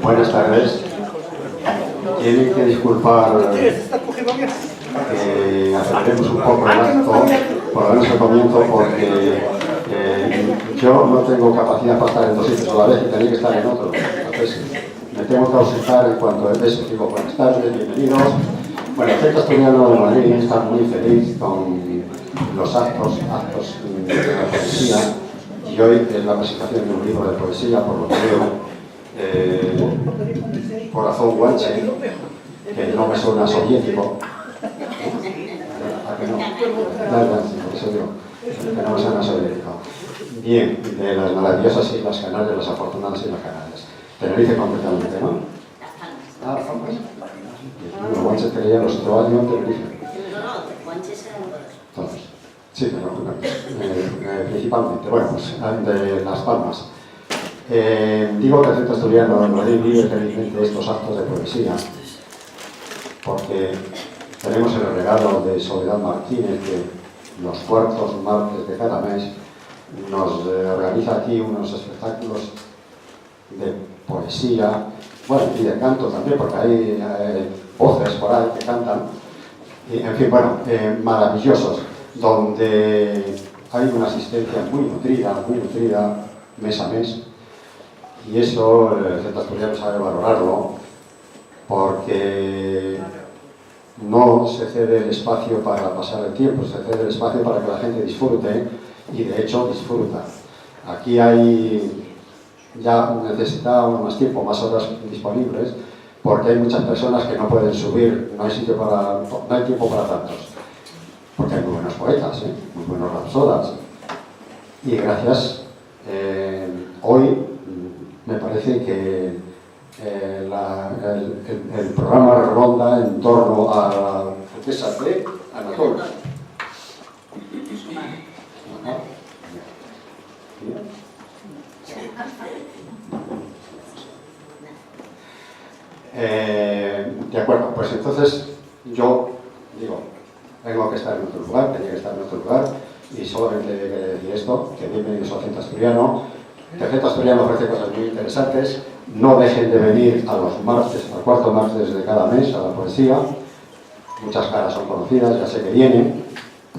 Buenas tardes. Tienen que disculpar que aceleremos un poco el acto, por lo menos el comienzo, porque yo no tengo capacidad para estar en dos sitios a la vez y tenía que estar en otro. Entonces, me tengo que ausentar en cuanto a eso. Digo, buenas tardes, bienvenidos. Bueno, el Centro Asturiano de Madrid está muy feliz con los actos de la poesía, y hoy es la presentación de un libro de poesía, por lo que veo, Corazón Guanche, que no me suena soviético. ¿A que no? Por eso digo, que no me suena soviético. Bien, de las maravillosas Islas Canarias, las afortunadas Islas Canarias. Tenerife concretamente, ¿no? Ah, Palmas. Los Guanches que leían los otro año en Tenerife. No, Guanches eran todos. Todos. Sí, pero principalmente, bueno, pues de Las Palmas. Digo que el Centro Asturiano de Madrid vive felizmente estos actos de poesía, porque tenemos el regalo de Soledad Martínez, que los cuartos martes de cada mes nos organiza aquí unos espectáculos de poesía, bueno, y de canto también, porque hay voces por ahí que cantan, y, en fin, bueno, maravillosos, donde hay una asistencia muy nutrida, mes a mes, y eso el Centro Asturiano sabe valorarlo, porque no se cede el espacio para pasar el tiempo, se cede el espacio para que la gente disfrute, y de hecho disfruta. Aquí hay, ya necesita uno más tiempo, más horas disponibles, porque hay muchas personas que no pueden subir, no hay tiempo para tantos, porque hay muy buenos poetas, muy buenos rapsodas, y gracias, hoy me parece que el programa ronda en torno a la duquesa de Anatolia. De acuerdo, pues entonces yo digo, tengo que estar en otro lugar, tenía que estar en otro lugar, y solamente quería decir esto, que bienvenidos al Centro Asturiano, que el Centro Asturiano ofrece cosas muy interesantes. No dejen de venir a los martes, al cuarto martes de cada mes, a la poesía. Muchas caras son conocidas, ya sé que vienen,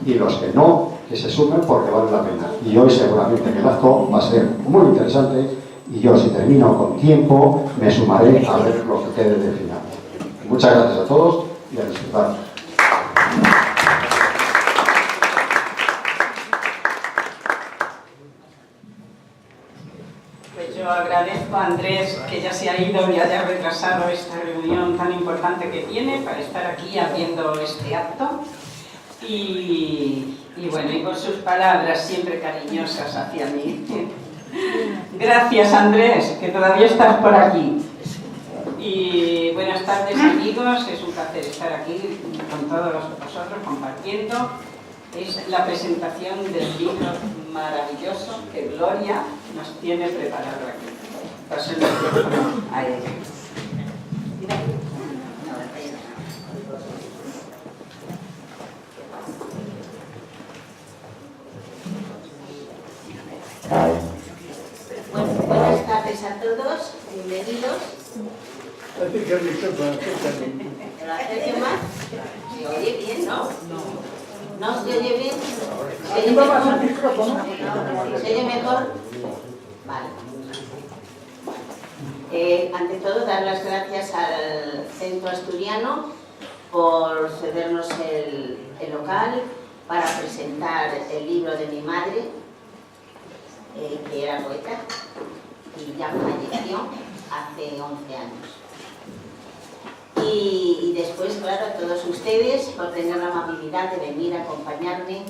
y los que no, que se sumen porque vale la pena. Y hoy seguramente que el acto va a ser muy interesante, y yo, si termino con tiempo, me sumaré a ver lo que quede de final. Muchas gracias a todos y a disfrutar. Pues yo agradezco a Andrés que ya se ha ido y haya retrasado esta reunión tan importante que tiene para estar aquí abriendo este acto. Y bueno, y por sus palabras siempre cariñosas hacia mí. Gracias, Andrés, que todavía estás por aquí. Y buenas tardes, amigos, es un placer estar aquí con todos vosotros compartiendo. Es la presentación del libro maravilloso que Gloria nos tiene preparado aquí. Paso el micrófono a ella. Bueno, buenas tardes a todos, bienvenidos. ¿Lo acerque más? ¿Se oye bien, no? ¿No se oye bien? ¿Se oye mejor? ¿Se oye mejor? Vale. Ante todo, dar las gracias al Centro Asturiano por cedernos el local para presentar el libro de mi madre, que era poeta y ya falleció hace 11 años. Y después, claro, a todos ustedes por tener la amabilidad de venir a acompañarme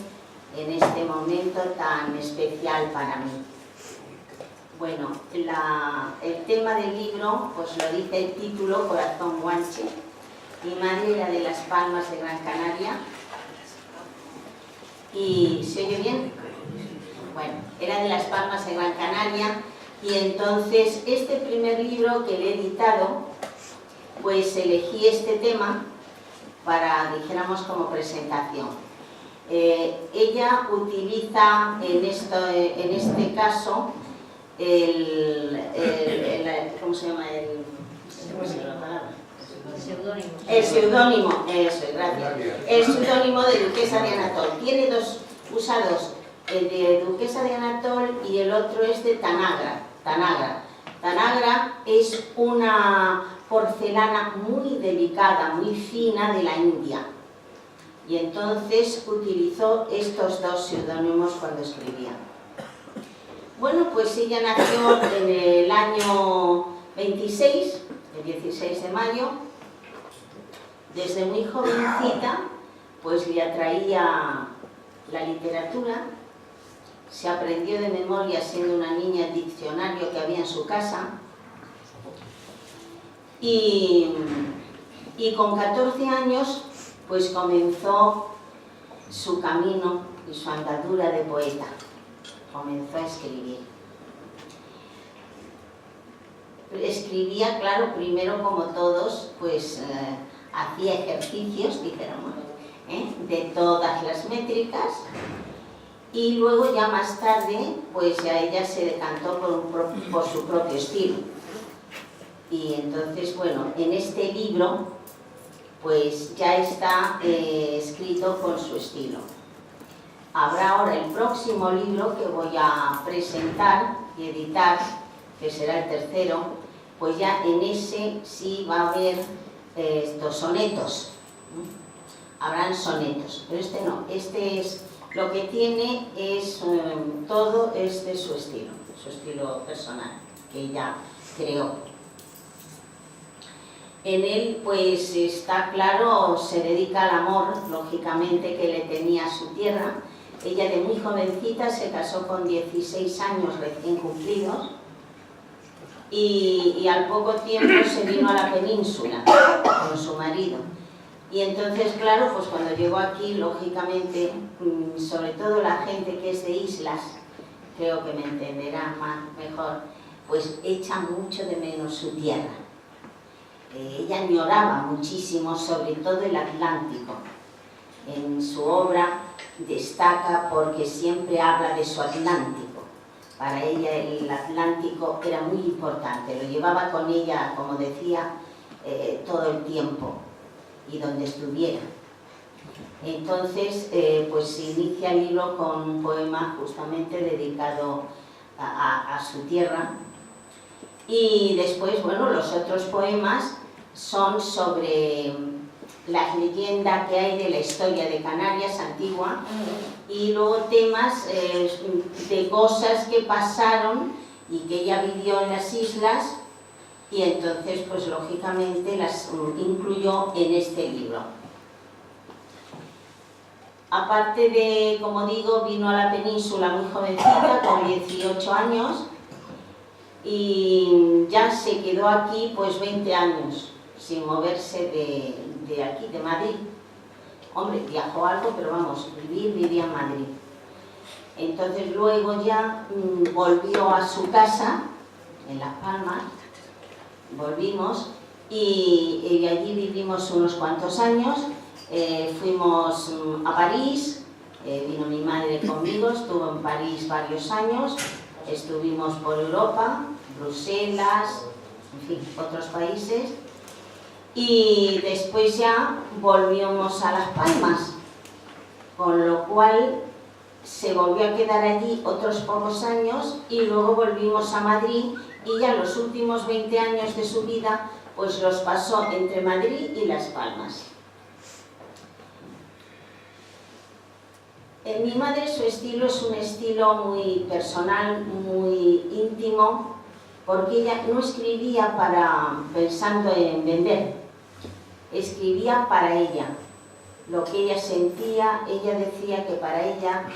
en este momento tan especial para mí. Bueno, el tema del libro, pues lo dice el título, Corazón Guanche. Mi madre era de Las Palmas de Gran Canaria. ¿Y se oye bien? Bueno, era de Las Palmas de Gran Canaria, y entonces este primer libro que le he editado, pues elegí este tema para, dijéramos, como presentación. Ella utiliza en este caso ¿cómo se llama? El seudónimo. Eso, gracias. El seudónimo de Duquesa de Anatol. Tiene dos usados, el de Duquesa de Anatol y el otro es de Tanagra. Tanagra es una porcelana muy delicada, muy fina de la India. Y entonces utilizó estos dos seudónimos cuando escribía. Bueno, pues ella nació en el año 26, el 16 de mayo. Desde muy jovencita, pues le atraía la literatura. Se aprendió de memoria, siendo una niña, el diccionario que había en su casa. Y con 14 años, pues comenzó su camino y su andadura de poeta. Comenzó a escribir. Escribía, claro, primero como todos, pues hacía ejercicios, dijéramos, de todas las métricas, y luego ya más tarde, pues ya ella se decantó por su propio estilo. Y entonces, bueno, en este libro, pues ya está escrito con su estilo. Habrá ahora el próximo libro que voy a presentar y editar, que será el tercero, pues ya en ese sí va a haber estos sonetos. Habrán sonetos, pero este no, este es, lo que tiene es, todo es de su estilo personal, que ella creó. En él pues está claro, se dedica al amor, lógicamente, que le tenía a su tierra. Ella de muy jovencita se casó con 16 años recién cumplidos y al poco tiempo se vino a la península con su marido. Y entonces, claro, pues cuando llegó aquí, lógicamente, sobre todo la gente que es de islas, creo que me entenderán mejor, pues echa mucho de menos su tierra. Ella añoraba muchísimo, sobre todo el Atlántico. En su obra destaca porque siempre habla de su Atlántico. Para ella el Atlántico era muy importante, lo llevaba con ella, como decía, todo el tiempo y donde estuviera. Entonces, pues se inicia el libro con un poema justamente dedicado a su tierra. Y después, bueno, los otros poemas son sobre las leyendas que hay de la historia de Canarias antigua y luego temas de cosas que pasaron y que ella vivió en las islas, y entonces pues lógicamente las incluyó en este libro. Aparte de, como digo, vino a la península muy jovencita, con 18 años, y ya se quedó aquí pues 20 años sin moverse de aquí, de Madrid. Hombre, viajó algo, pero vamos, vivía en Madrid. Entonces luego ya volvió a su casa en Las Palmas, volvimos y allí vivimos unos cuantos años. Fuimos a París, vino mi madre conmigo, estuvo en París varios años, estuvimos por Europa, Bruselas, en fin, otros países, y después ya volvimos a Las Palmas, con lo cual se volvió a quedar allí otros pocos años y luego volvimos a Madrid, y ya los últimos 20 años de su vida pues los pasó entre Madrid y Las Palmas. Mi madre, su estilo es un estilo muy personal, muy íntimo, porque ella no escribía pensando en vender, escribía para ella. Lo que ella sentía, ella decía que para ella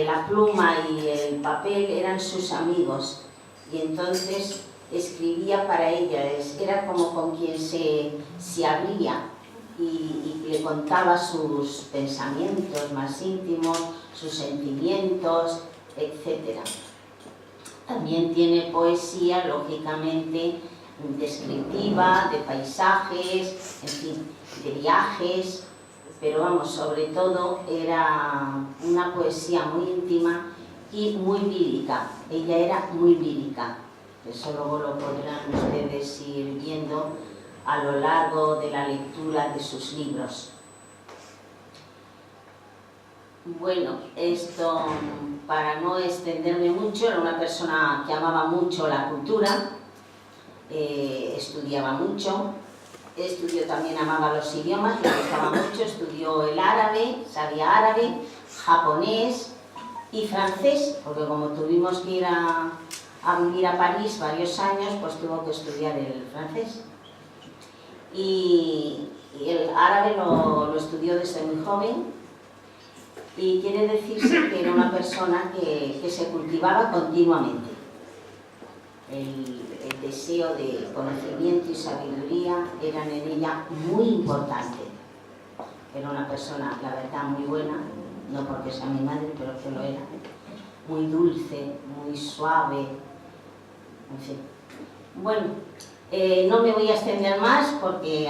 la pluma y el papel eran sus amigos, y entonces escribía para ella, era como con quien se abría y le contaba sus pensamientos más íntimos, sus sentimientos, etc. También tiene poesía, lógicamente, descriptiva, de paisajes, en fin, de viajes, pero vamos, sobre todo era una poesía muy íntima y muy lírica. Ella era muy lírica. Eso luego lo podrán ustedes ir viendo a lo largo de la lectura de sus libros. Bueno, esto, para no extenderme mucho, era una persona que amaba mucho la cultura, estudiaba mucho, también amaba los idiomas, le gustaba mucho, estudió el árabe, sabía árabe, japonés y francés, porque como tuvimos que ir a vivir a París varios años, pues tuvo que estudiar el francés. Y el árabe lo estudió desde muy joven, y quiere decirse que era una persona que se cultivaba continuamente. El deseo de conocimiento y sabiduría eran en ella muy importantes. Era una persona, la verdad, muy buena, no porque sea mi madre, pero que lo era. Muy dulce, muy suave, en fin. Bueno, no me voy a extender más porque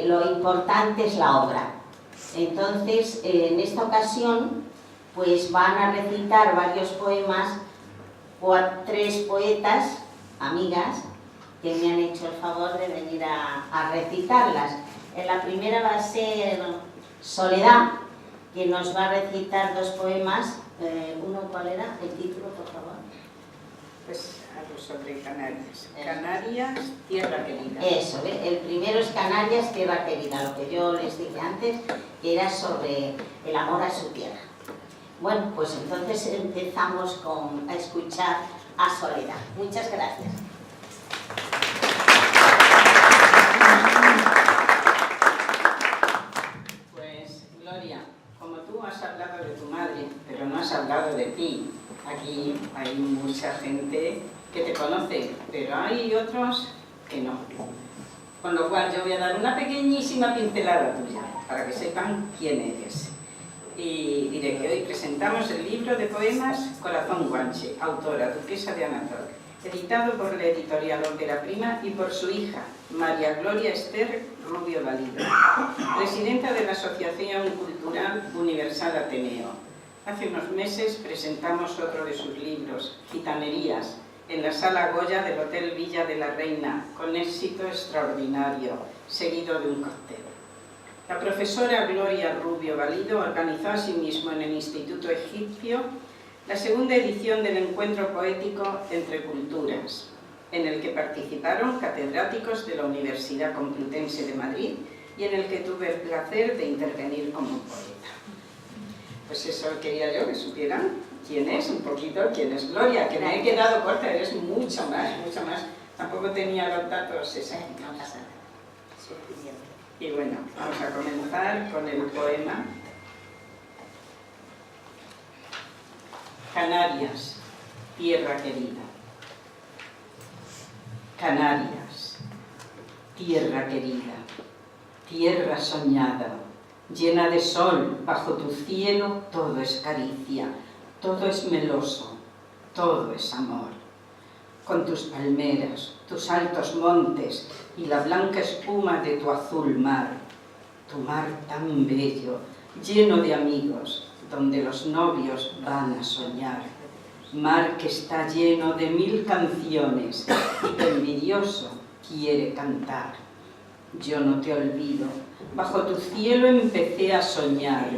lo importante es la obra. Entonces, en esta ocasión, pues van a recitar varios poemas, 3 poetas, amigas, que me han hecho el favor de venir a recitarlas. La primera va a ser Soledad, que nos va a recitar 2 poemas. Uno, ¿cuál era? El título, por favor. Pues algo sobre Canarias. Canarias, tierra querida. Eso, ¿ve? El primero es Canarias, tierra querida, lo que yo les dije antes, que era sobre el amor a su tierra. Bueno, pues entonces empezamos a escuchar a Soledad. Muchas gracias. Pues, Gloria, como tú has hablado de tu madre, pero no has hablado de ti, aquí hay mucha gente que te conoce, pero hay otros que no. Con lo cual yo voy a dar una pequeñísima pincelada tuya, para que sepan quién eres. Y diré que hoy presentamos el libro de poemas Corazón Guanche, autora Duquesa de Anatol, editado por la editorial Ópera Prima y por su hija, María Gloria Esther Rubio Valido, presidenta de la Asociación Cultural Universal Ateneo. Hace unos meses presentamos otro de sus libros, Gitanerías, en la Sala Goya del Hotel Villa de la Reina, con éxito extraordinario, seguido de un cóctel. La profesora Gloria Rubio Valido organizó asimismo en el Instituto Egipcio la segunda edición del Encuentro Poético Entre Culturas, en el que participaron catedráticos de la Universidad Complutense de Madrid y en el que tuve el placer de intervenir como poeta. Pues eso quería yo que supieran quién es, un poquito quién es Gloria, que me he quedado corta, eres mucho más. Tampoco tenía los datos exactos. No pasa nada. Suficiente. Y bueno, vamos a comenzar con el poema Canarias, tierra querida. Canarias, tierra querida, tierra soñada, llena de sol, bajo tu cielo todo es caricia, todo es meloso, todo es amor. Con tus palmeras, tus altos montes y la blanca espuma de tu azul mar, tu mar tan bello, lleno de amigos, donde los novios van a soñar. Mar que está lleno de 1000 canciones y que envidioso quiere cantar. Yo no te olvido, bajo tu cielo empecé a soñar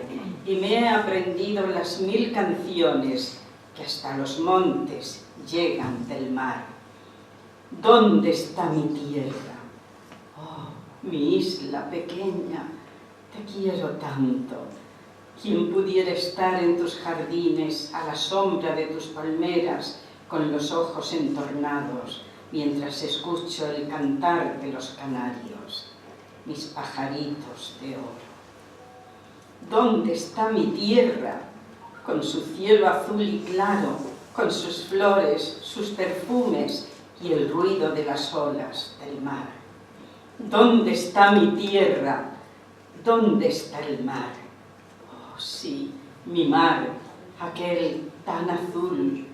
y me he aprendido las 1000 canciones que hasta los montes llegan del mar. ¿Dónde está mi tierra? Oh, mi isla pequeña, te quiero tanto. ¿Quién pudiera estar en tus jardines, a la sombra de tus palmeras, con los ojos entornados, mientras escucho el cantar de los canarios, mis pajaritos de oro? ¿Dónde está mi tierra, con su cielo azul y claro, con sus flores, sus perfumes y el ruido de las olas del mar? ¿Dónde está mi tierra? ¿Dónde está el mar? Oh, sí, mi mar, aquel tan azul.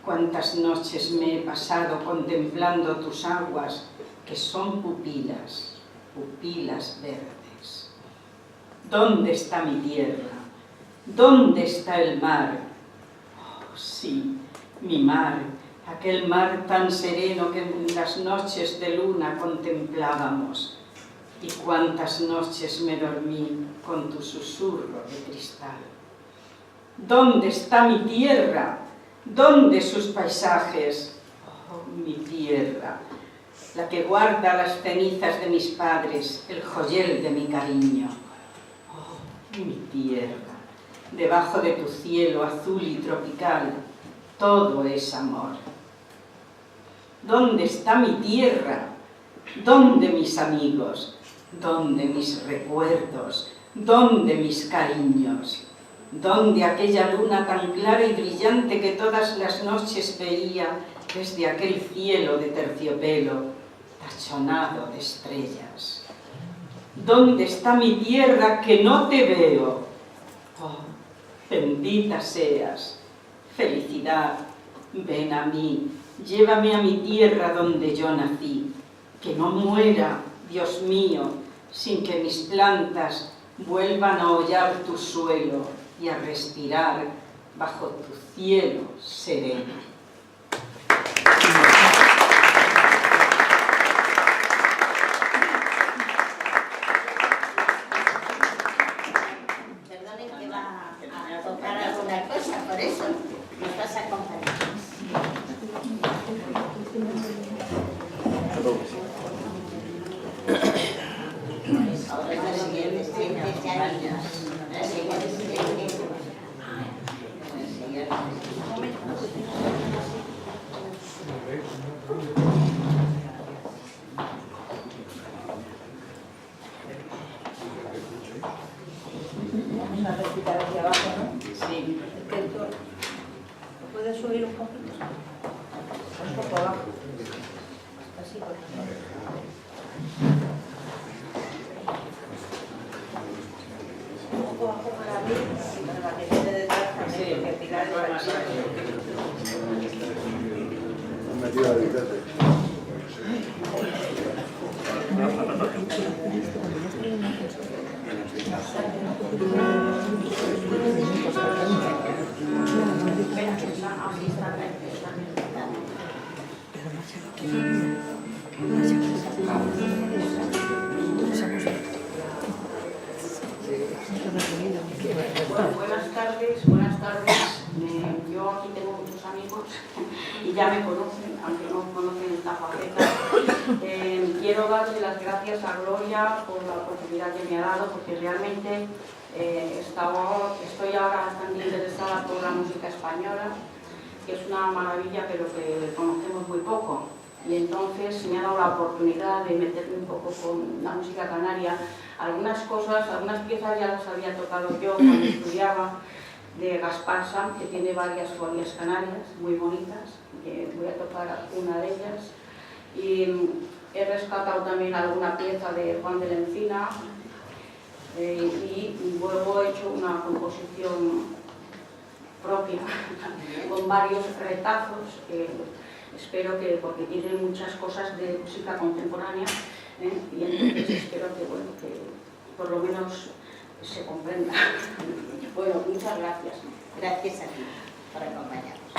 Cuántas noches me he pasado contemplando tus aguas, que son pupilas, pupilas verdes. ¿Dónde está mi tierra? ¿Dónde está el mar? sí, mi mar, aquel mar tan sereno que en las noches de luna contemplábamos. Y cuántas noches me dormí con tu susurro de cristal. ¿Dónde está mi tierra? ¿Dónde sus paisajes? Oh, mi tierra, la que guarda las cenizas de mis padres, el joyel de mi cariño. Oh, mi tierra, debajo de tu cielo azul y tropical, todo es amor. ¿Dónde está mi tierra? ¿Dónde mis amigos? ¿Dónde mis recuerdos? ¿Dónde mis cariños? ¿Dónde aquella luna tan clara y brillante que todas las noches veía desde aquel cielo de terciopelo tachonado de estrellas? ¿Dónde está mi tierra que no te veo? Oh, bendita seas, felicidad, ven a mí, llévame a mi tierra donde yo nací, que no muera, Dios mío, sin que mis plantas vuelvan a hollar tu suelo y a respirar bajo tu cielo sereno. Perdonen que va a tocar alguna cosa, por eso nos vas a acompañar. Las siguientes 30 años. Las siguientes 30 años. Vamos a respirar hacia abajo, ¿no? Sí. ¿Lo puedes subir un poquito? Un poco abajo. Así, por favor. Un poco abajo para abrir y para la que quede detrás también, porque Pilar es aquí. Buenas tardes. Yo aquí tengo muchos amigos y ya me conocen, aunque no conocen esta faceta. Quiero darle las gracias a Gloria por la oportunidad que me ha dado, porque realmente estoy ahora bastante interesada por la música española, que es una maravilla, pero que conocemos muy poco. Y entonces me ha dado la oportunidad de meterme un poco con la música canaria. Algunas cosas, algunas piezas ya las había tocado yo cuando estudiaba, de Gaspar Sanz, que tiene varias folias canarias muy bonitas, que voy a tocar una de ellas. Y he rescatado también alguna pieza de Juan de la Encina, y luego he hecho una composición propia con varios retazos, que espero que, porque tiene muchas cosas de música contemporánea, y entonces espero que, bueno, que por lo menos se comprenda. Bueno, muchas gracias. Gracias a ti por acompañarnos.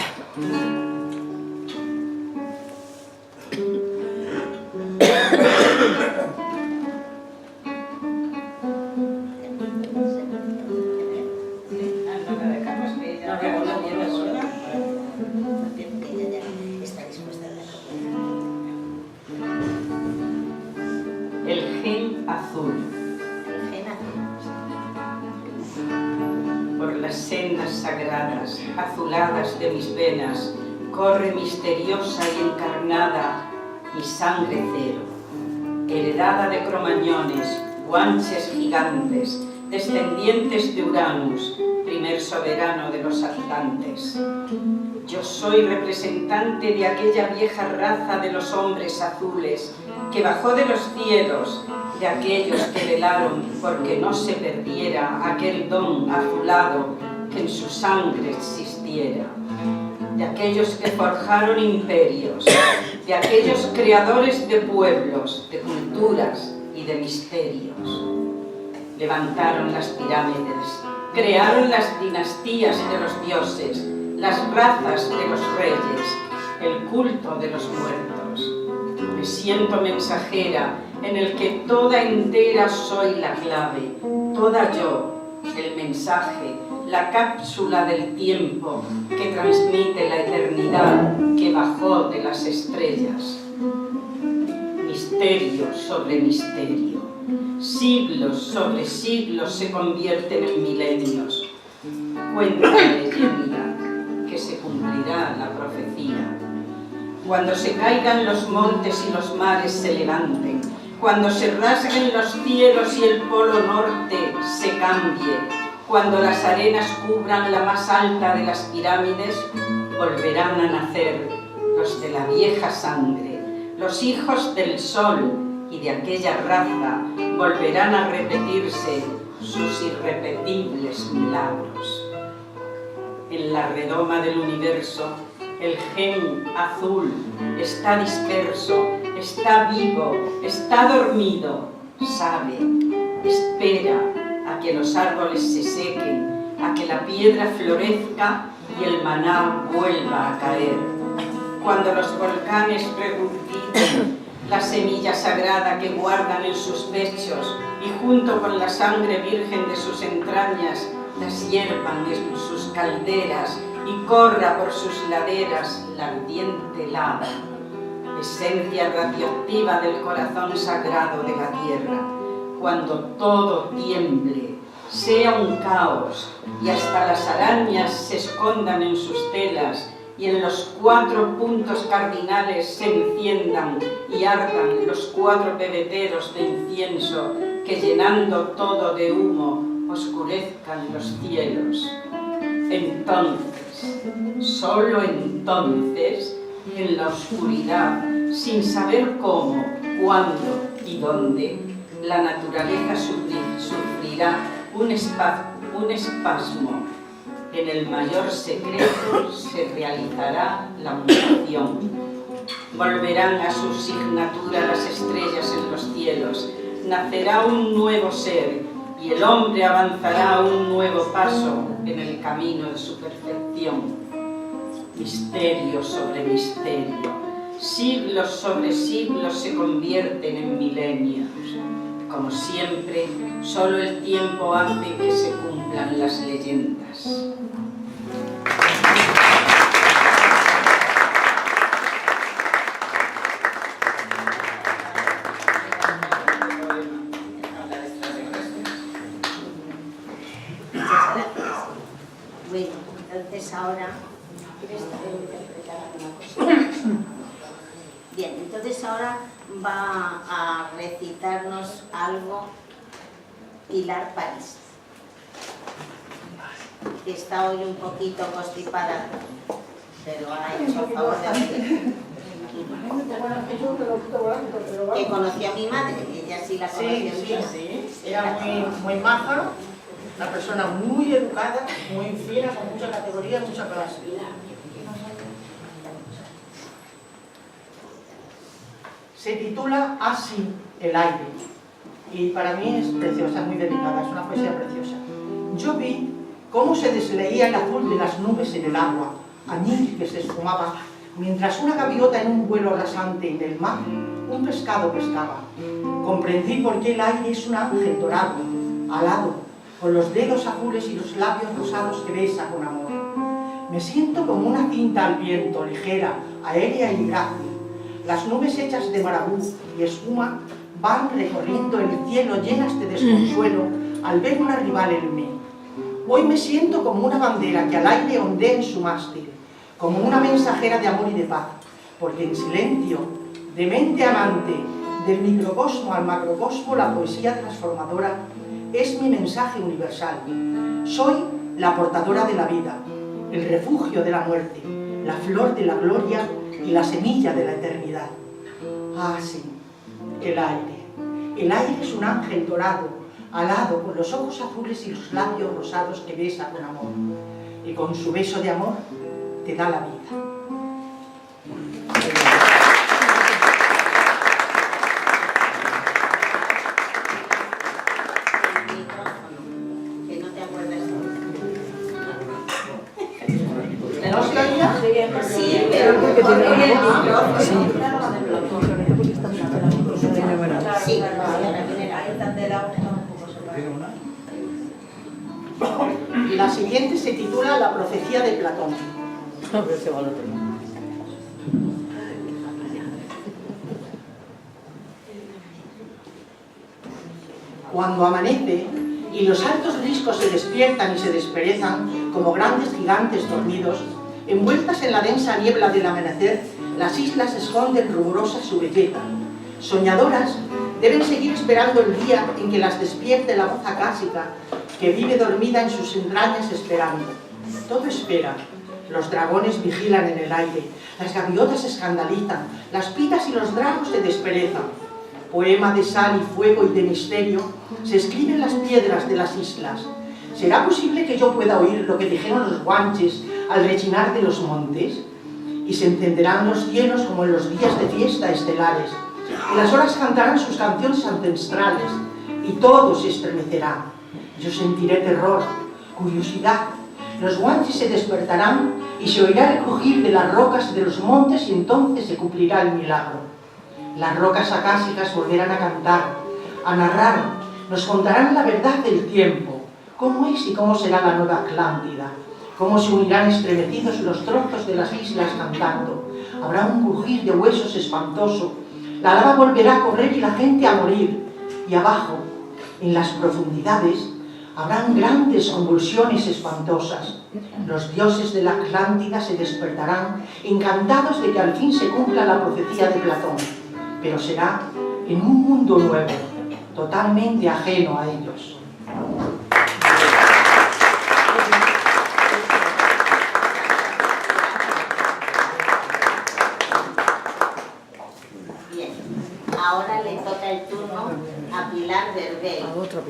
El gen azul. Por las sendas sagradas, azuladas de mis venas, corre misteriosa y encarnada mi sangre cero, heredada de cromañones, guanches gigantes, descendientes de Uranus, primer soberano de los atlantes. Yo soy representante de aquella vieja raza de los hombres azules que bajó de los cielos, de aquellos que velaron porque no se perdiera aquel don azulado que en su sangre existiera, de aquellos que forjaron imperios, de aquellos creadores de pueblos, de culturas y de misterios. Levantaron las pirámides, crearon las dinastías de los dioses, las razas de los reyes, el culto de los muertos. Me siento mensajera en el que toda entera soy la clave, toda yo, el mensaje, la cápsula del tiempo que transmite la eternidad que bajó de las estrellas. Misterio sobre misterio, siglos sobre siglos se convierten en milenios. Cuenta la leyenda que se cumplirá la profecía. Cuando se caigan los montes y los mares se levanten, cuando se rasguen los cielos y el polo norte se cambie, cuando las arenas cubran la más alta de las pirámides, volverán a nacer los de la vieja sangre, los hijos del sol, y de aquella raza volverán a repetirse sus irrepetibles milagros. En la redoma del universo, el gen azul está disperso, está vivo, está dormido, sabe, espera a que los árboles se sequen, a que la piedra florezca y el maná vuelva a caer. Cuando los volcanes regurgiten la semilla sagrada que guardan en sus pechos y junto con la sangre virgen de sus entrañas las hiervan en sus calderas y corra por sus laderas la ardiente lava, esencia radioactiva del corazón sagrado de la tierra, cuando todo tiemble, sea un caos y hasta las arañas se escondan en sus telas y en los 4 puntos cardinales se enciendan y ardan los 4 pebeteros de incienso que llenando todo de humo oscurezcan los cielos. Entonces, solo entonces, en la oscuridad, sin saber cómo, cuándo y dónde, la naturaleza sufrirá un espasmo. En el mayor secreto se realizará la mutación. Volverán a su signatura las estrellas en los cielos, nacerá un nuevo ser y el hombre avanzará a un nuevo paso en el camino de su perfección. Misterio sobre misterio, siglos sobre siglos se convierten en milenios. Como siempre, solo el tiempo hace que se cumplan las leyendas. Bueno, entonces ahora... ¿Quieres interpretar alguna cosa? Bien, entonces ahora va a recitarnos algo Pilar París, que está hoy un poquito constipada, pero ha hecho el favor de venir. Que conoció a mi madre, ella sí la conoció bien. Sí, era muy maja, una persona muy educada, muy fina, con mucha categoría, mucha clase. Se titula Así el aire y para mí es preciosa, muy delicada, es una poesía preciosa. Yo vi cómo se desleía el azul de las nubes en el agua, añil que se esfumaba, mientras una gaviota en un vuelo rasante en el mar un pescado pescaba. Comprendí por qué el aire es un ángel dorado, alado, con los dedos azules y los labios rosados que besa con amor. Me siento como una cinta al viento, ligera, aérea y grácil. Las nubes hechas de marabú y espuma van recorriendo el cielo llenas de desconsuelo al ver una rival en mí. Hoy me siento como una bandera que al aire ondea en su mástil, como una mensajera de amor y de paz, porque en silencio, de mente amante, del microcosmo al macrocosmo, la poesía transformadora es mi mensaje universal. Soy la portadora de la vida, el refugio de la muerte, la flor de la gloria y la semilla de la eternidad. Ah, sí, el aire. El aire es un ángel dorado, alado, con los ojos azules y los labios rosados que besa con amor. Y con su beso de amor te da la vida. Sí, La siguiente se titula La profecía de Platón. Cuando amanece y los altos riscos se despiertan y se desperezan como grandes gigantes dormidos, envueltas en la densa niebla del amanecer, las islas esconden rumorosa su belleza. Soñadoras deben seguir esperando el día en que las despierte la voz acásica que vive dormida en sus entrañas esperando. Todo espera. Los dragones vigilan en el aire, las gaviotas se escandalizan, las pitas y los dragos se desperezan. Poema de sal y fuego y de misterio se escribe en las piedras de las islas. ¿Será posible que yo pueda oír lo que dijeron los guanches al rechinar de los montes? Y se encenderán los cielos como en los días de fiesta estelares, y las horas cantarán sus canciones ancestrales, y todo se estremecerá. Yo sentiré terror, curiosidad. Los guanches se despertarán y se oirá el crujir de las rocas de los montes, y entonces se cumplirá el milagro. Las rocas acásicas volverán a cantar, a narrar, nos contarán la verdad del tiempo, cómo es y cómo será la nueva Atlántida, cómo se unirán estremecidos los trozos de las islas cantando. Habrá un crujir de huesos espantoso, la lava volverá a correr y la gente a morir, y abajo, en las profundidades, habrán grandes convulsiones espantosas. Los dioses de la Atlántida se despertarán, encantados de que al fin se cumpla la profecía de Platón, pero será en un mundo nuevo, totalmente ajeno a ellos. Bien, ahora le toca el turno a Pilar Verbel,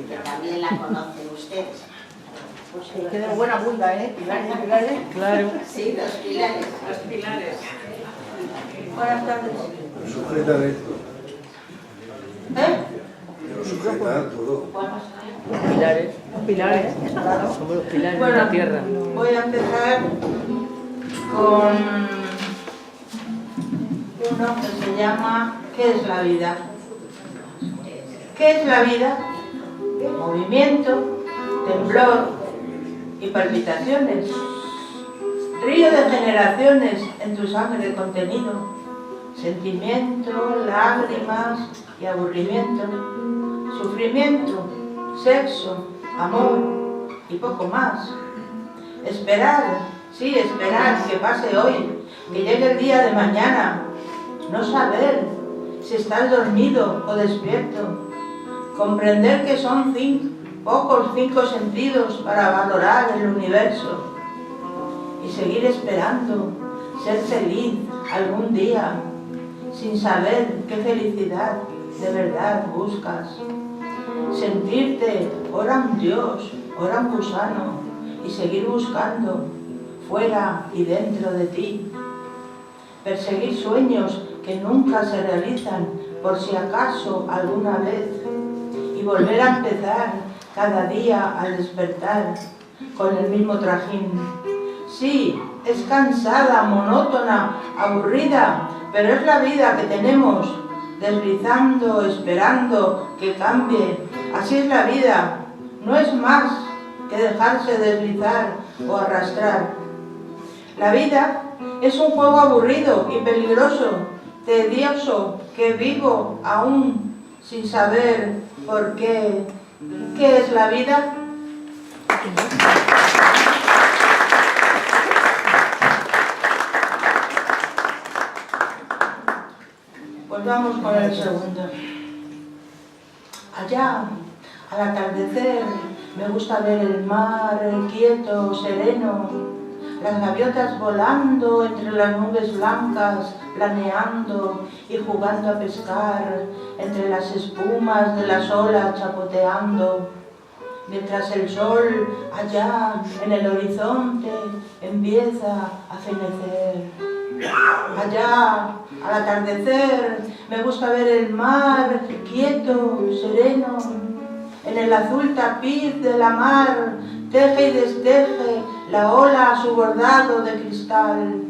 que también la conocen ustedes. Pues queda buena bunda, ¿eh? Pilares, pilares. Claro. Sí, los pilares. Los pilares. Buenas tardes. Sujetar esto. Pero sujetar todo. Pilares. Pilares, claro. Somos los pilares Bueno, de la tierra. Voy a empezar con uno que se llama ¿qué es la vida? ¿Qué es la vida? Movimiento, temblor y palpitaciones. Río de generaciones en tu sangre contenido. Sentimiento, lágrimas y aburrimiento. Sufrimiento, sexo, amor y poco más. Esperar, sí, esperar que pase hoy, que llegue el día de mañana. No saber si estás dormido o despierto. Comprender que son pocos cinco sentidos para valorar el universo. Y seguir esperando ser feliz algún día, sin saber qué felicidad de verdad buscas. Sentirte ora un Dios, ora un gusano, y seguir buscando fuera y dentro de ti. Perseguir sueños que nunca se realizan por si acaso alguna vez, y volver a empezar cada día al despertar con el mismo trajín. Sí, es cansada, monótona, aburrida, pero es la vida que tenemos, deslizando, esperando que cambie. Así es la vida, no es más que dejarse deslizar o arrastrar. La vida es un juego aburrido y peligroso, tedioso, que vivo aún sin saber por qué. ¿Qué es la vida? Pues vamos con el segundo. Allá, al atardecer, me gusta ver el mar quieto, sereno, las gaviotas volando entre las nubes blancas, planeando y jugando a pescar, entre las espumas de las olas chapoteando, mientras el sol allá en el horizonte empieza a fenecer. Allá, al atardecer, me gusta ver el mar quieto, sereno, en el azul tapiz de la mar, teje y desteje la ola a su bordado de cristal.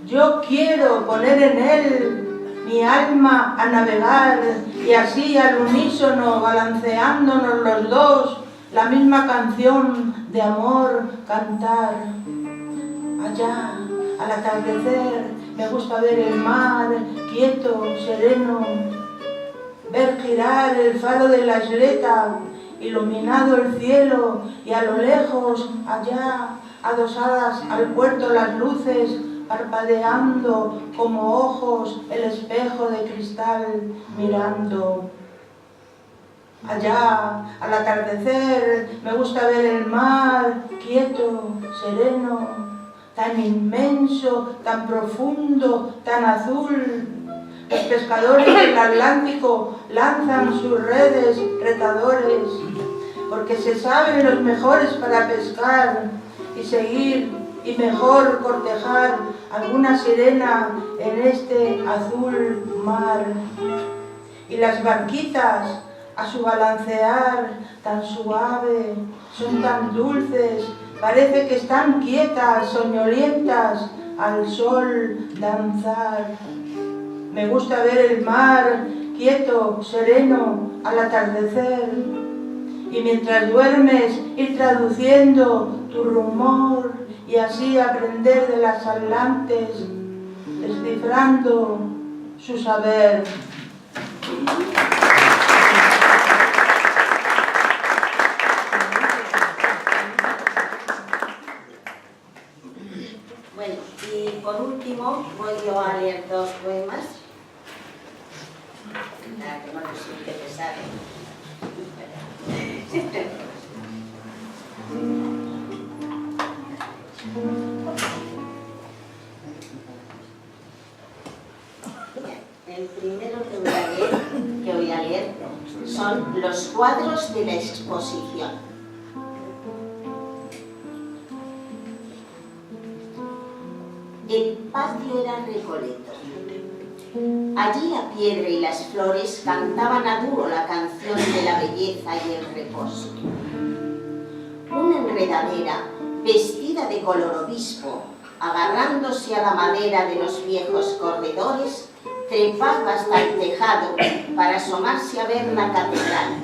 Yo quiero poner en él mi alma a navegar y así al unísono, balanceándonos los dos, la misma canción de amor cantar. Allá, al atardecer, me gusta ver el mar quieto, sereno, ver girar el faro de la isleta, iluminado el cielo, y a lo lejos, allá, adosadas al puerto las luces, parpadeando como ojos el espejo de cristal mirando. Allá, al atardecer, me gusta ver el mar quieto, sereno, tan inmenso, tan profundo, tan azul. Los pescadores del Atlántico lanzan sus redes retadores, porque se saben los mejores para pescar y seguir y mejor cortejar alguna sirena en este azul mar. Y las barquitas, a su balancear tan suave, son tan dulces, parece que están quietas, soñolientas, al sol danzar. Me gusta ver el mar quieto, sereno, al atardecer, y mientras duermes ir traduciendo tu rumor y así aprender de las atlantes, descifrando su saber. Bueno, y por último voy yo a leer dos poemas para que no resulte pesado. El primero que voy a leer son los cuadros de la exposición. El patio era recoleto. Allí la piedra y las flores cantaban a dúo la canción de la belleza y el reposo. Una enredadera, vestida de color obispo, agarrándose a la madera de los viejos corredores, trepaba hasta el tejado para asomarse a ver la catedral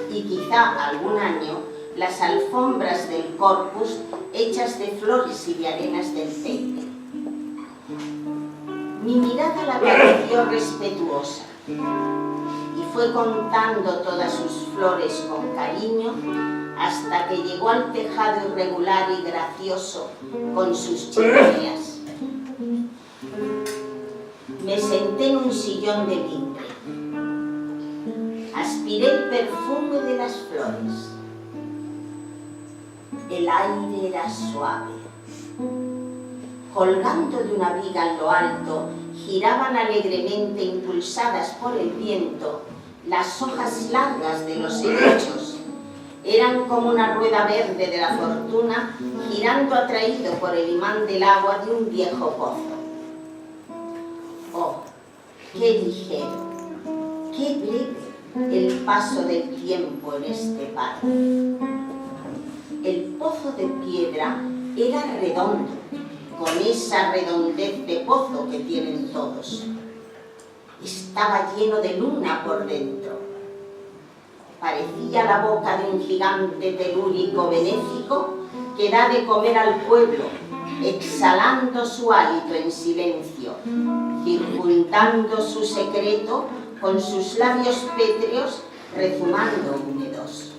y quizá algún año las alfombras del corpus hechas de flores y de arenas del Teide. Mi mirada la pareció respetuosa y fue contando todas sus flores con cariño hasta que llegó al tejado irregular y gracioso con sus chimeneas. Me senté en un sillón de mimbre. Aspiré el perfume de las flores. El aire era suave. Colgando de una viga en lo alto, giraban alegremente impulsadas por el viento las hojas largas de los helechos. Eran como una rueda verde de la fortuna girando atraído por el imán del agua de un viejo pozo. Oh, qué ligero, qué breve el paso del tiempo en este parque. El pozo de piedra era redondo, con esa redondez de pozo que tienen todos. Estaba lleno de luna por dentro. Parecía la boca de un gigante telúrico benéfico que da de comer al pueblo, exhalando su hálito en silencio, circundando su secreto con sus labios pétreos rezumando húmedos.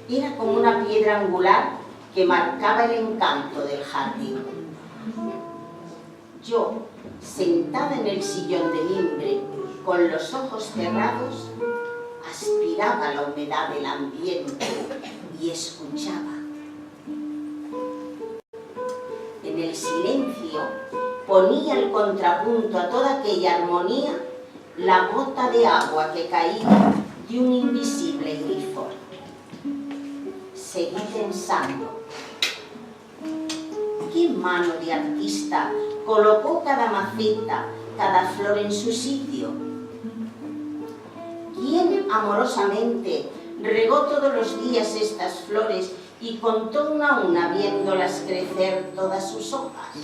Era como una piedra angular que marcaba el encanto del jardín. Yo, sentada en el sillón de mimbre, con los ojos cerrados, aspiraba la humedad del ambiente y escuchaba. En el silencio ponía el contrapunto a toda aquella armonía la gota de agua que caía de un invisible grifo. Seguí pensando. ¿Qué mano de artista colocó cada maceta, cada flor en su sitio? ¿Quién amorosamente regó todos los días estas flores y contó una a una viéndolas crecer todas sus hojas.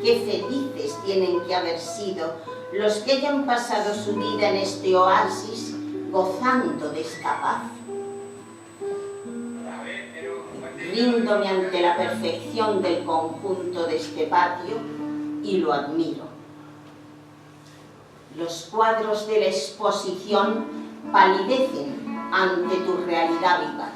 Qué felices tienen que haber sido los que hayan pasado su vida en este oasis gozando de esta paz. Ríndome ante la perfección del conjunto de este patio y lo admiro. Los cuadros de la exposición palidecen ante tu realidad viva.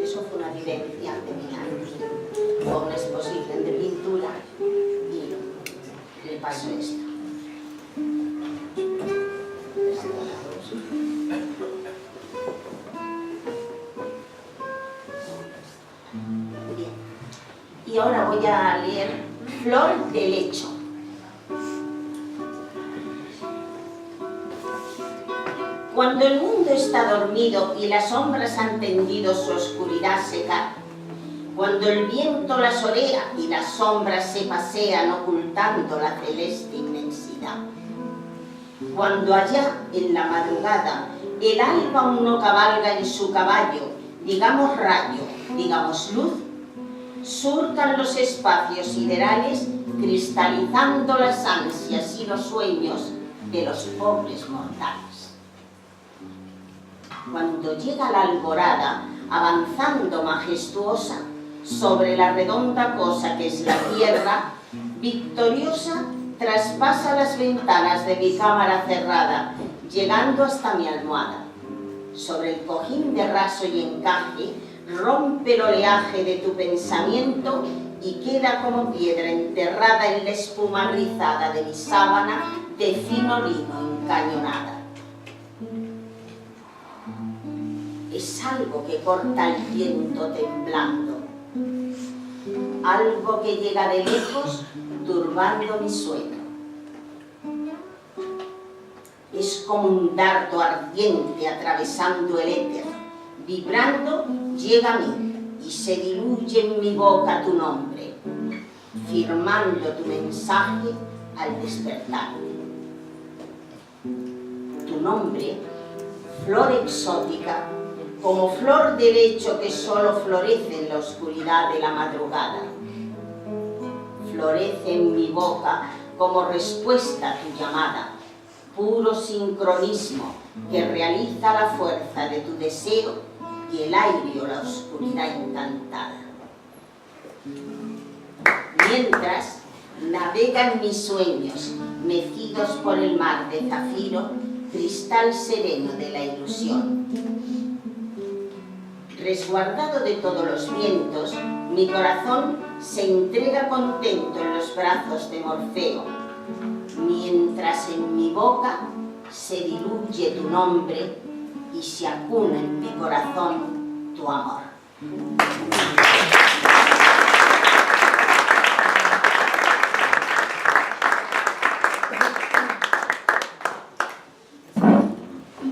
Eso fue una vivencia de mi año, con una exposición de pintura y le pasó esto. Bien. Y ahora voy a leer Flor de Lecho. Cuando el mundo está dormido y las sombras han tendido su oscuridad seca, cuando el viento las orea y las sombras se pasean ocultando la celeste inmensidad, cuando allá en la madrugada el alba aún no cabalga en su caballo, digamos rayo, digamos luz, surcan los espacios siderales cristalizando las ansias y los sueños de los pobres mortales. Cuando llega la alborada, avanzando majestuosa sobre la redonda cosa que es la tierra, victoriosa traspasa las ventanas de mi cámara cerrada, llegando hasta mi almohada. Sobre el cojín de raso y encaje, rompe el oleaje de tu pensamiento y queda como piedra enterrada en la espuma rizada de mi sábana de fino lino encañonada. Es algo que corta el viento temblando, algo que llega de lejos turbando mi sueño. Es como un dardo ardiente atravesando el éter, vibrando llega a mí y se diluye en mi boca tu nombre, firmando tu mensaje al despertar. Tu nombre, flor exótica, como flor de lecho que solo florece en la oscuridad de la madrugada. Florece en mi boca como respuesta a tu llamada, puro sincronismo que realiza la fuerza de tu deseo y el aire o la oscuridad encantada. Mientras navegan mis sueños, mecidos por el mar de zafiro, cristal sereno de la ilusión. Resguardado de todos los vientos, mi corazón se entrega contento en los brazos de Morfeo, mientras en mi boca se diluye tu nombre y se acuna en mi corazón tu amor.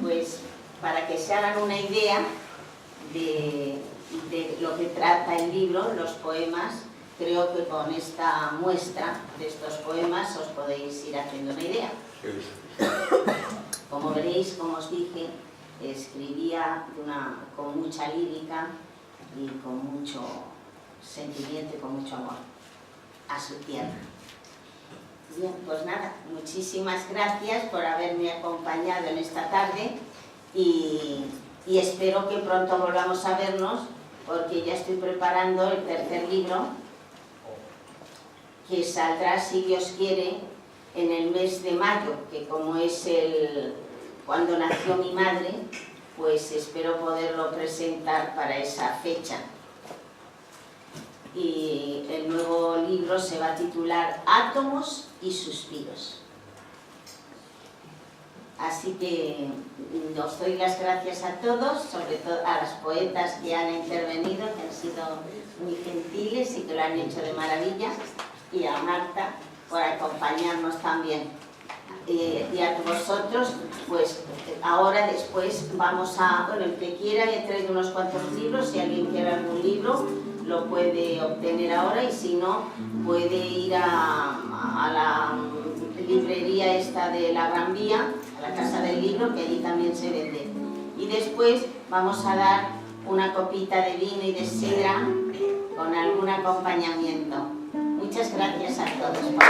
Pues para que se hagan una idea de lo que trata el libro, los poemas, creo que con esta muestra de estos poemas os podéis ir haciendo una idea. Como veréis, como os dije, escribía con mucha lírica y con mucho sentimiento y con mucho amor a su tierra. Bien, pues nada, muchísimas gracias por haberme acompañado en esta tarde y espero que pronto volvamos a vernos, porque ya estoy preparando el tercer libro, que saldrá, si Dios quiere, en el mes de mayo, que como es cuando nació mi madre, pues espero poderlo presentar para esa fecha. Y el nuevo libro se va a titular Átomos y Suspiros. Así que os doy las gracias a todos, sobre todo a las poetas que han intervenido, que han sido muy gentiles y que lo han hecho de maravilla, y a Marta por acompañarnos también. y a vosotros, pues ahora después vamos a, bueno, el que quiera, he traído unos cuantos libros, si alguien quiere algún libro lo puede obtener ahora, y si no, puede ir a la librería esta de la Gran Vía, a la Casa del Libro, que allí también se vende. Y después vamos a dar una copita de vino y de sidra con algún acompañamiento. Muchas gracias a todos por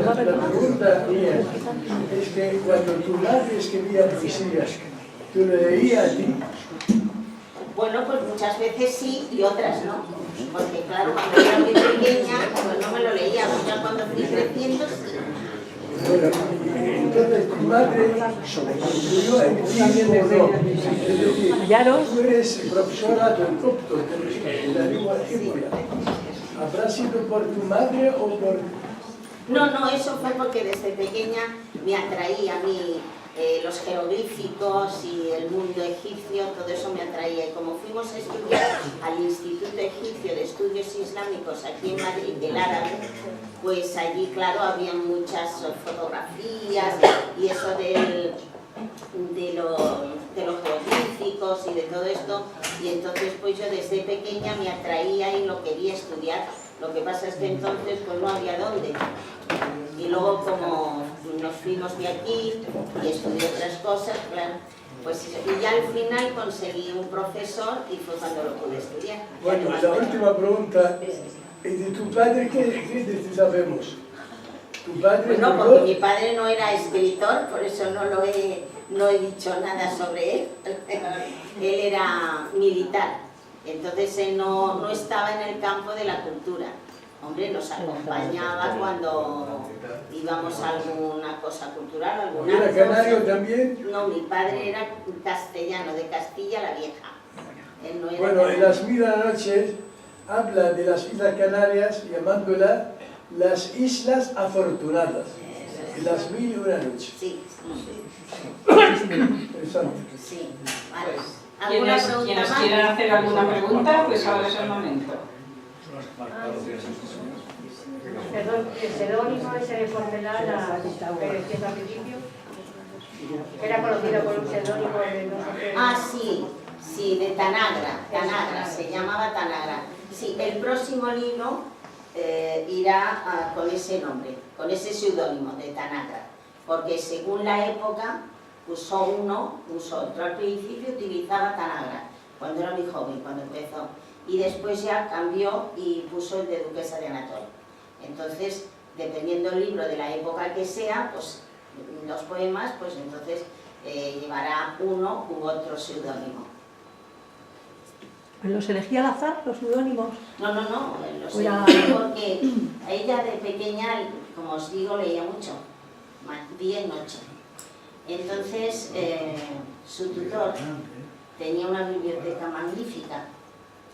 La pregunta mía es que cuando tu madre escribía poesías, ¿tú lo leías a ti? Bueno, pues muchas veces sí y otras no. Porque claro, cuando era muy pequeña, pues no me lo leía. Pues ya cuando fui creciendo, sí. Bueno, entonces tu madre influyó en ti o no. Es decir, tú eres profesora del copto, de la lengua egipcia. ¿Habrá sido por tu madre o por...? No, eso fue porque desde pequeña me atraía a mí los jeroglíficos y el mundo egipcio, todo eso me atraía. Y como fuimos a estudiar al Instituto Egipcio de Estudios Islámicos aquí en Madrid, del árabe, pues allí, claro, había muchas fotografías y eso de los jeroglíficos y de todo esto, y entonces pues yo desde pequeña me atraía y lo quería estudiar. Lo que pasa es que entonces pues no había dónde. Y luego como nos fuimos de aquí y estudié otras cosas, claro, pues y ya al final conseguí un profesor y fue cuando lo pude estudiar. Bueno, la última pregunta, ¿y de tu padre qué sabemos? ¿Tu padre no, porque mi padre no era escritor, por eso no he dicho nada sobre él. Él era militar, entonces él no estaba en el campo de la cultura. Hombre, nos acompañaba cuando íbamos a alguna cosa cultural, alguna cosa. ¿Era canario también? No, mi padre era castellano, de Castilla la Vieja. Él no era bueno, canario. en las Mil Noches habla de las Islas Canarias llamándolas las Islas Afortunadas. En las 1001 noches. Sí. Interesante. Sí, vale. Quienes quieran hacer alguna pregunta, pues ahora es el momento. Perdón, el seudónimo ese de Porcelana, que decías al principio, era conocido por un seudónimo de no sé qué. Sí, de Tanagra, se llamaba Tanagra. Sí, el próximo libro irá con ese nombre, con ese seudónimo de Tanagra, porque según la época usó uno, usó otro. Al principio utilizaba Tanagra, cuando era muy joven, cuando empezó, y después ya cambió y puso el de Duquesa de Anatol. Entonces, dependiendo del libro de la época que sea, pues los poemas, pues entonces llevará uno u otro seudónimo. ¿Los elegía al azar, los seudónimos? No, los elegí porque a ella de pequeña, como os digo, leía mucho, día y noche. Entonces, su tutor tenía una biblioteca magnífica,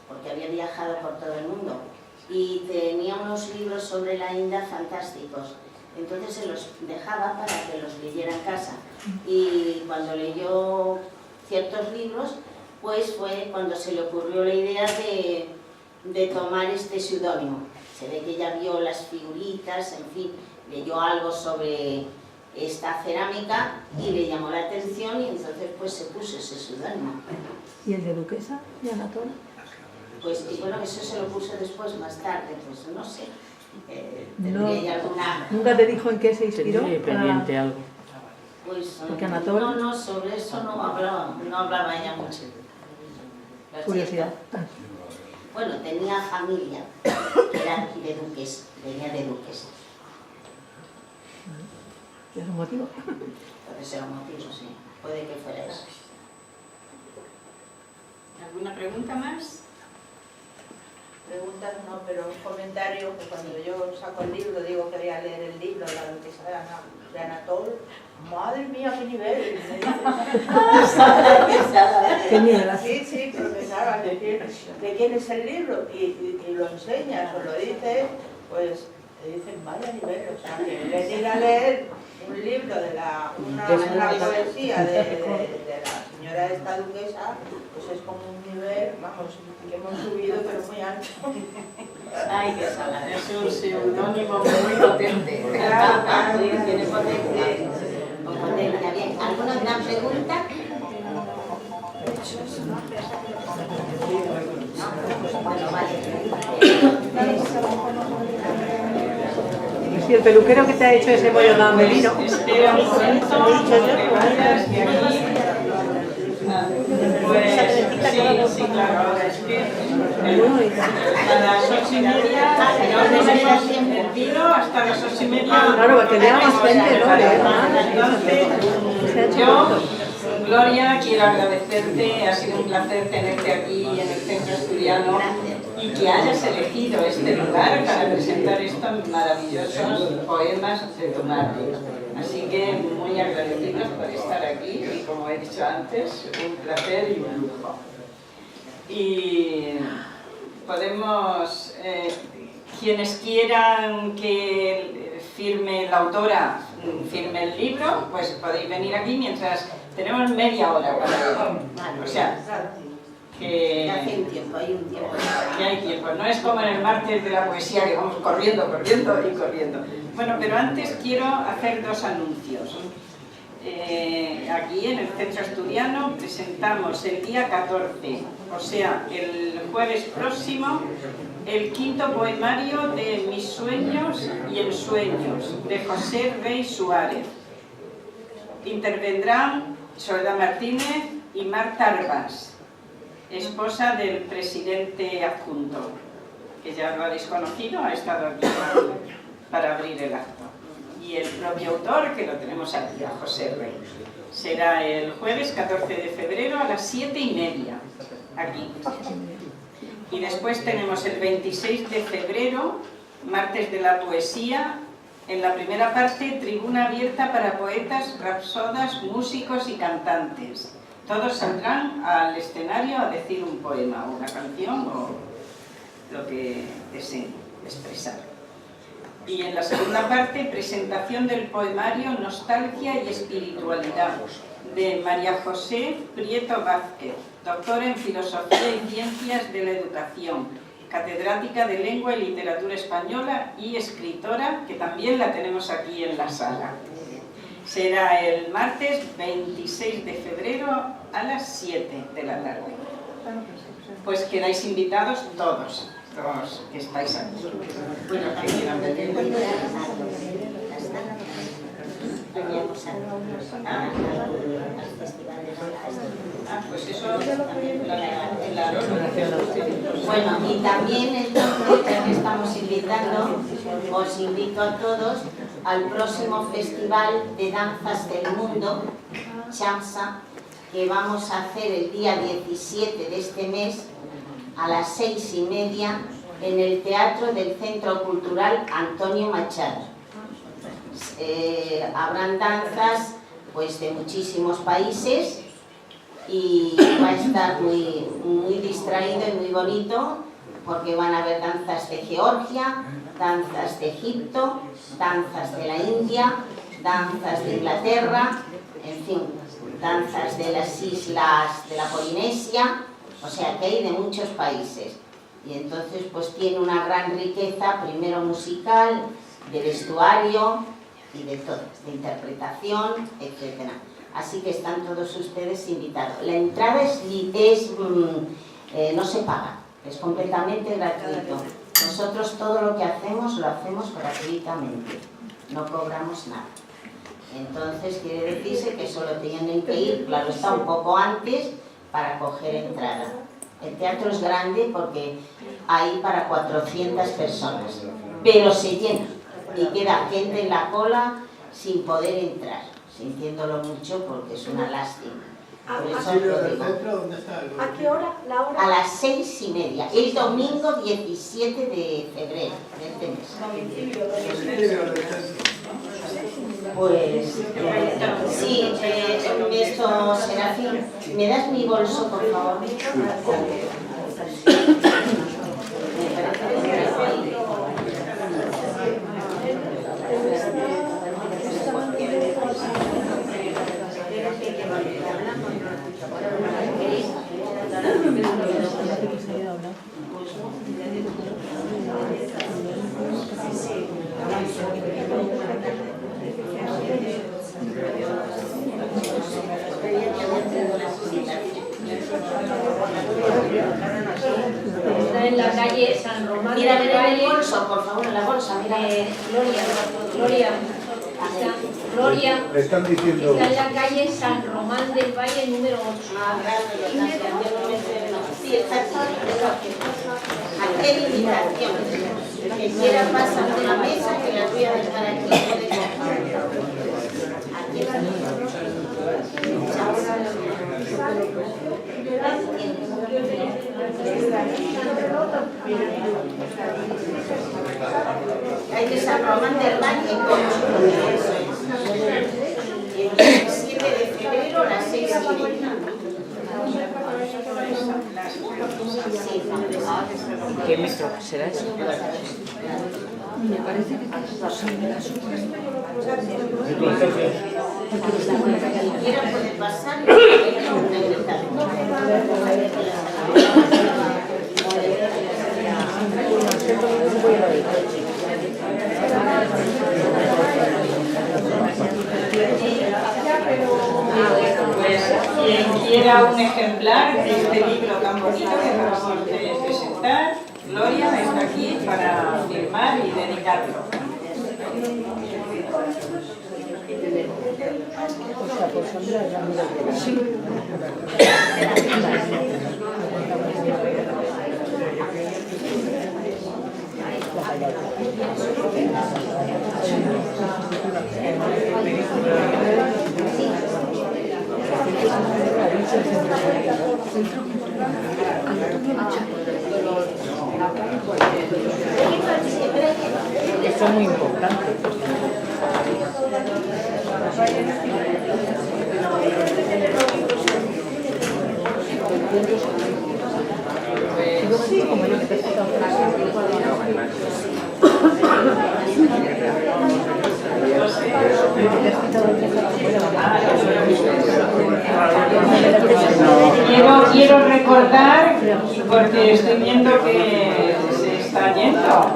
porque había viajado por todo el mundo, y tenía unos libros sobre la India fantásticos. Entonces se los dejaba para que los leyera en casa. Y cuando leyó ciertos libros, pues fue cuando se le ocurrió la idea de tomar este seudónimo. Se ve que ella vio las figuritas, en fin, leyó algo sobre esta cerámica y le llamó la atención, y entonces pues se puso ese seudónimo. ¿Y el de Duquesa de Anatol? Pues y bueno, eso se lo puso después, más tarde, pues no sé. ¿Nunca te dijo en qué se inspiró? Pendiente algo. Pues porque Anatol... no, sobre eso no hablaba ella mucho. Curiosidad. Bueno, tenía familia que era de duques, venía de duques. ¿Es un motivo? Puede ser un motivo, sí. Puede que fuera eso. ¿Alguna pregunta más? Preguntas no, pero un comentario, que cuando yo saco el libro, digo que voy a leer el libro, la Duquesa de Anatol, madre mía, qué nivel. ¿Qué nivel? Sí, porque claro, al decir de quién es el libro y lo enseñas o lo dices, pues te dicen vaya nivel, o sea, que venir a leer un libro de una poesía de la señora esta duquesa, pues es como un nivel, vamos, que hemos subido pero muy alto. Ay, qué sala, es un seudónimo muy potente. Claro, sí, tiene potencia. Bien, ¿alguna otra pregunta? Bueno, vale. ¿Y el peluquero que te ha hecho ese bollo de ambelino? Espera un momento, que vayas de aquí. Pues sí, claro, ahora es que a las 8:30 no tenemos sentido hasta las 8:30. Claro, porque llega más gente, ¿no? Entonces, yo, Gloria, quiero agradecerte, ha sido un placer tenerte aquí en el Centro Asturiano y que hayas elegido este lugar para presentar estos maravillosos poemas de tu madre. Así que muy agradecidos por estar aquí y, como he dicho antes, un placer y un lujo. Y podemos, quienes quieran que firme la autora, firme el libro, pues podéis venir aquí mientras tenemos media hora para ello. O sea, que hace un tiempo, hay un tiempo. Ya hay tiempo, no es como en el martes de la poesía que vamos corriendo y corriendo. Bueno, pero antes quiero hacer dos anuncios. Aquí en el Centro Asturiano presentamos el día 14, o sea, el jueves próximo, el quinto poemario de Mis sueños y ensueños, de José Rey Suárez. Intervendrán Soledad Martínez y Marta Arbas, esposa del presidente adjunto, que ya lo habéis conocido, ha estado aquí para abrir el acto. Y el propio autor, que lo tenemos aquí, a José Rey. Será el jueves 14 de febrero a las 7:30, aquí. Y después tenemos el 26 de febrero, martes de la poesía, en la primera parte, tribuna abierta para poetas, rapsodas, músicos y cantantes. Todos saldrán al escenario a decir un poema, o una canción, o lo que deseen expresar. Y en la segunda parte, presentación del poemario Nostalgia y Espiritualidad, de María José Prieto Vázquez, doctora en Filosofía y Ciencias de la Educación, catedrática de Lengua y Literatura Española y escritora, que también la tenemos aquí en la sala. Será el martes 26 de febrero a las 7 de la tarde. Pues quedáis invitados todos los que estáis aquí. Bueno, que quieran venir. Pues eso, bueno, y también entonces, ya que estamos invitando, os invito a todos al próximo Festival de Danzas del Mundo, Chamsa, que vamos a hacer el día 17 de este mes a las 6:30 en el Teatro del Centro Cultural Antonio Machado. Habrán danzas pues, de muchísimos países y va a estar muy distraído y muy bonito porque van a haber danzas de Georgia, danzas de Egipto, danzas de la India, danzas de Inglaterra, en fin, danzas de las islas de la Polinesia, o sea que hay de muchos países. Y entonces pues tiene una gran riqueza, primero musical, de vestuario y de todo, de interpretación, etc. Así que están todos ustedes invitados. La entrada no se paga, es completamente gratuito. Nosotros todo lo que hacemos lo hacemos gratuitamente, no cobramos nada. Entonces quiere decirse que solo tienen que ir, claro está, un poco antes para coger entrada. El teatro es grande porque hay para 400 personas, pero se llena y queda gente en la cola sin poder entrar, sintiéndolo mucho porque es una lástima. Por eso lo digo. ¿A qué hora? ¿La hora? A las 6:30, el domingo 17 de febrero de este mes. Pues sí, esto, Serafín, ¿me das mi bolso, por favor? Me parece que Está en la calle San Román. Mira, mira el bolso, por favor, la bolsa, mira. Gloria, Le están diciendo... está en la calle San Román del Valle número 8. Ah, gracias, yo no me sé, no. Sí, está aquí. Aquí hay invitaciones. El que quiera pasa por la mesa, que las voy a dejar aquí. Aquí hay que San Román del Valle con el 17 de febrero a las 6:30. ¿Qué metro será eso? Me parece que quiera puede pasar Pues quien quiera un ejemplar de este libro tan bonito que acabamos de presentar, Gloria está aquí para firmar y dedicarlo. Esto es muy importante. Quiero recordar, porque estoy viendo que se está yendo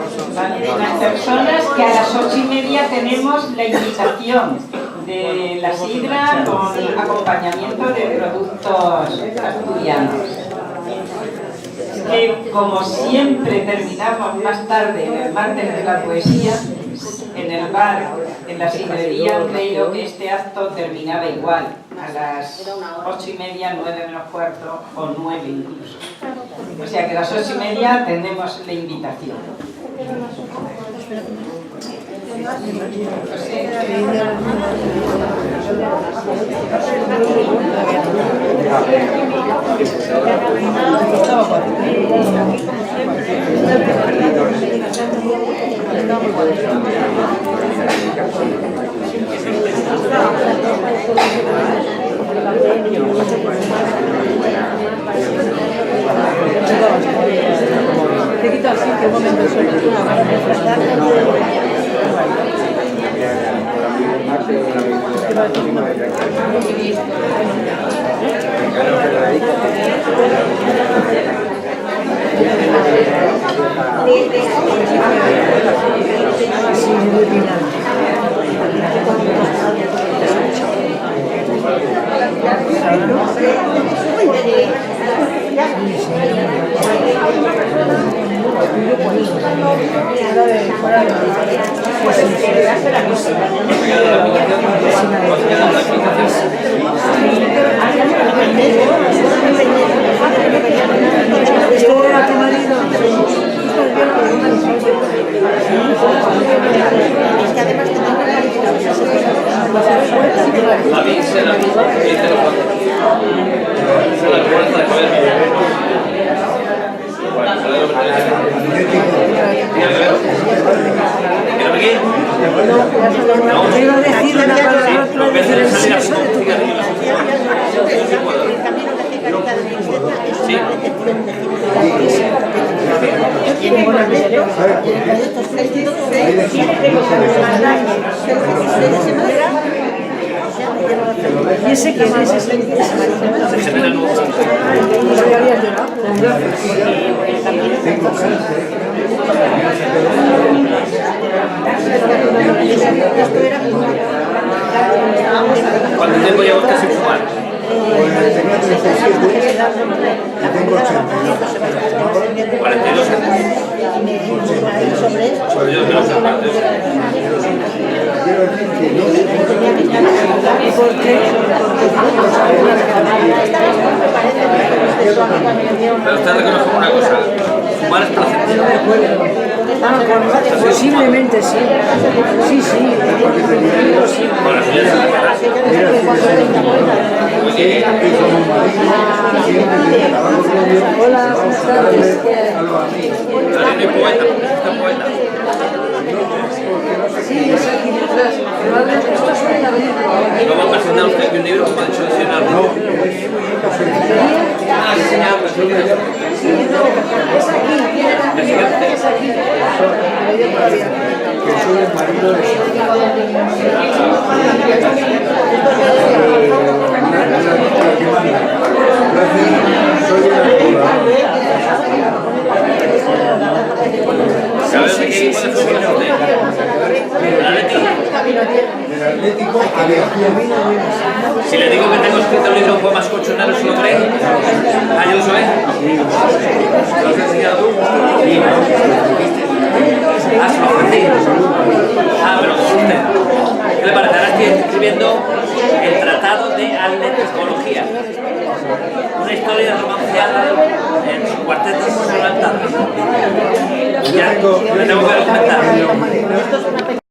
las personas, que a las 8:30 tenemos la invitación de la sidra con acompañamiento de productos asturianos. Que como siempre terminamos más tarde en el martes de la poesía, en el bar, en la sidrería, han creído que este acto terminaba igual, a las 8:30, 9 menos cuarto o 9 incluso. O sea que a las 8:30 tenemos la invitación. Te quito así que un momento ¿Y ese quién es? ¿Ese? tengo cáncer. ¿Cuánto tiempo llevas casi sin fumar? Pues tenía 37 y tengo 82. 42 años. Pues yo creo que Quiero decir que no pero usted reconoce una cosa, fumar es placentero. Posiblemente sí. Sí, sí. Con las mías oye, Hola, buenas tardes. ¿Usted es poeta? ¿Usted es poeta? Sí, es aquí detrás. Probablemente esto suele abrir. ¿No va a presentar usted aquí un libro como ha dicho el señor? No. Ah, sí, señor. Sí, no, es aquí, tiene que es aquí. que soy el marido de ¿Sabes de qué equipo de fútbol es usted? ¿El Atlético? del Atlético a Si le digo que tengo escrito el libro Poemas Colchoneros, ¿se lo cree? Ayuso, ¿eh? ¿Lo has enseñado tú? Hazlo, Francis. Ah, pero con usted. ¿Qué le parece? Ahora estoy escribiendo el Tratado de Atletología. Una historia romanceada en su cuarteto solantado. Ya le tengo que documentar.